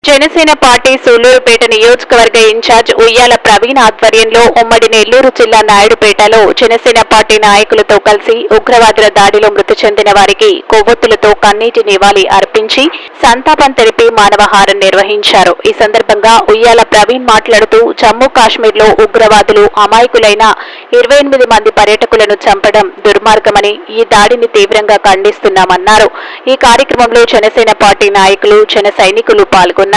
Janasena party Sullurpeta నియోజకవర్గ incharge ఉయ్యాల ప్రవీణ్ ఆధ్వర్యంలో ఉమ్మడి నెల్లూరు జిల్లా నాయుడుపేటలో జనసేన పార్టీ నాయకులతో కలిసి ఉగ్రవాదుల దాడిలో మృతి చెందిన వారికి కొవ్వొత్తులతో కన్నీటి నివాళి అర్పించి సంతాపం తెలిపి మానవహారం నిర్వహించారు. ఈ సందర్భంగా ఉయ్యాల ప్రవీణ్ మాట్లాడుతూ జమ్మూ కాశ్మీర్లో ఉగ్రవాదులు అమాయకులైన 28 మంది పర్యాటకులను చంపడం దుర్మార్గమని ఈ దాడిని తీవ్రంగా ఖండిస్తున్నామన్నారు. ఈ కార్యక్రమంలో జనసేన పార్టీ నాయకులు జన సైనికులు పాల్గొన్నారు.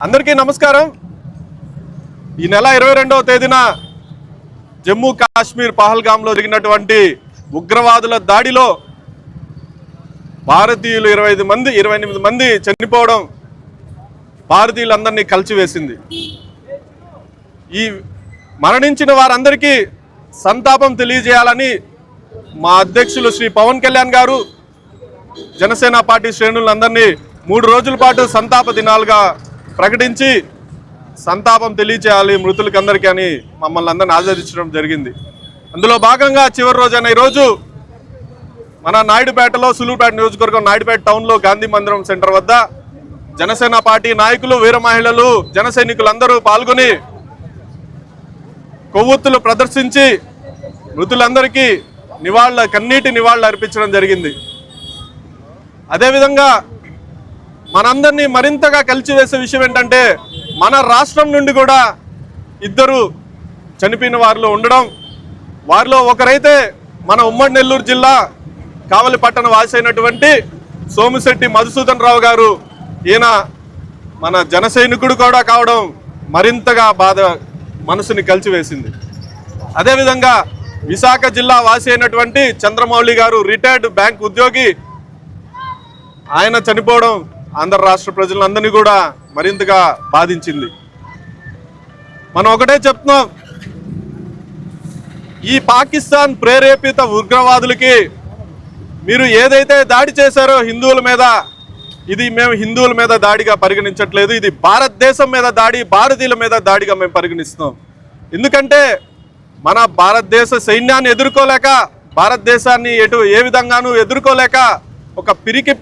అందరికీ నమస్కారం. ఈ నెల 22వ తేదీన జమ్మూ కాశ్మీర్ పహల్గామ్లో జరిగినటువంటి ఉగ్రవాదుల దాడిలో భారతీయులు 28 మంది చనిపోవడం భారతీయులందరినీ కలిచివేసింది. ఈ మరణించిన వారందరికీ సంతాపం తెలియజేయాలని మా అధ్యక్షులు శ్రీ పవన్ కళ్యాణ్ గారు జనసేన పార్టీ శ్రేణులందరినీ 3 రోజుల పాటు సంతాప దినాలుగా ప్రకటించి సంతాపం తెలియచేయాలి మృతులకి అందరికీ అని మమ్మల్ని అందరినీ ఆదరించడం జరిగింది. అందులో భాగంగా చివరి రోజైన ఈరోజు మన నాయుడుపేటలో సూళ్లూరుపేట నియోజకవర్గం నాయుడుపేట టౌన్లో గాంధీ మందిరం సెంటర్ వద్ద జనసేన పార్టీ నాయకులు, వీర మహిళలు, జన సైనికులందరూ పాల్గొని కొవ్వొత్తులు ప్రదర్శించి మృతులందరికీ కన్నీటి నివాళులు అర్పించడం జరిగింది. అదేవిధంగా మనందరినీ మరింతగా కలిసివేసే విషయం ఏంటంటే మన రాష్ట్రం నుండి కూడా 2 చనిపోయిన వారిలో ఉండడం. వారిలో ఒకరైతే మన ఉమ్మడి నెల్లూరు జిల్లా కావలిపట్టణ వాసి అయినటువంటి సోమిశెట్టి మధుసూదన్ రావు గారు. ఈయన మన జన సైనికుడు కూడా కావడం మరింతగా మనసుని కలిసివేసింది. అదేవిధంగా విశాఖ జిల్లా వాసి అయినటువంటి చంద్రమౌళి గారు రిటైర్డ్ బ్యాంక్ ఉద్యోగి. ఆయన చనిపోవడం ఆంధ్ర రాష్ట్ర ప్రజలందరినీ కూడా మరింతగా బాధించింది. మనం ఒకటే చెప్తున్నాం, ఈ పాకిస్తాన్ ప్రేరేపిత ఉగ్రవాదులకి మీరు ఏదైతే దాడి చేశారో హిందువుల మీద, ఇది మేము హిందువుల మీద దాడిగా పరిగణించట్లేదు. ఇది భారతదేశం మీద దాడి, భారతీయుల మీద దాడిగా మేము పరిగణిస్తున్నాం. ఎందుకంటే మన భారతదేశ సైన్యాన్ని ఎదుర్కోలేక, భారతదేశాన్ని ఏ విధంగానూ ఎదుర్కోలేక ఒక పిరికి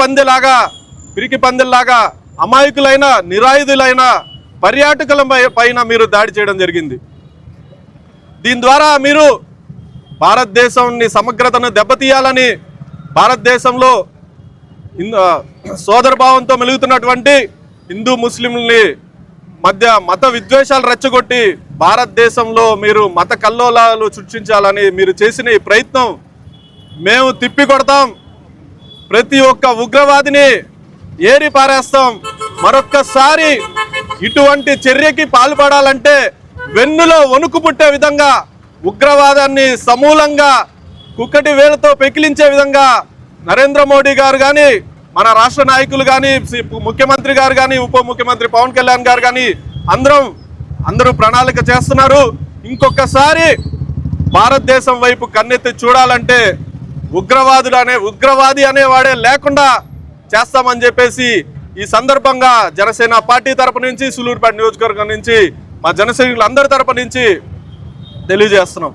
పందెల్లాగా అమాయకులైన నిరాయుధులైన పర్యాటకుల పైన మీరు దాడి చేయడం జరిగింది. దీని ద్వారా మీరు భారతదేశాన్ని సమగ్రతను దెబ్బతీయాలని, భారతదేశంలో సోదరభావంతో మెలుగుతున్నటువంటి హిందూ ముస్లింలని మధ్య మత విద్వేషాలు రెచ్చగొట్టి భారతదేశంలో మీరు మత కల్లోలాలు సృష్టించాలని మీరు చేసిన ఈ ప్రయత్నం మేము తిప్పికొడతాం. ప్రతి ఒక్క ఉగ్రవాదిని ఏరి పారేస్తాం. మరొక్కసారి ఇటువంటి చర్యకి పాల్పడాలంటే వెన్నులో వణుకు పుట్టే విధంగా, ఉగ్రవాదాన్ని సమూలంగా కుక్కటి వేలతో పెకిలించే విధంగా నరేంద్ర మోడీ గారు కానీ, మన రాష్ట్ర నాయకులు కానీ, ముఖ్యమంత్రి గారు కానీ, ఉప ముఖ్యమంత్రి పవన్ కళ్యాణ్ గారు కానీ అందరూ ప్రణాళిక చేస్తున్నారు. ఇంకొకసారి భారతదేశం వైపు కన్నెత్తి చూడాలంటే ఉగ్రవాది అనేవాడే లేకుండా చేస్తామని చెప్పేసి ఈ సందర్భంగా జనసేన పార్టీ తరపు నుంచి, సూళ్లూరుపేట నియోజకవర్గం నుంచి, మా జన సైనికులందరి తరపు నుంచి తెలియజేస్తున్నాం.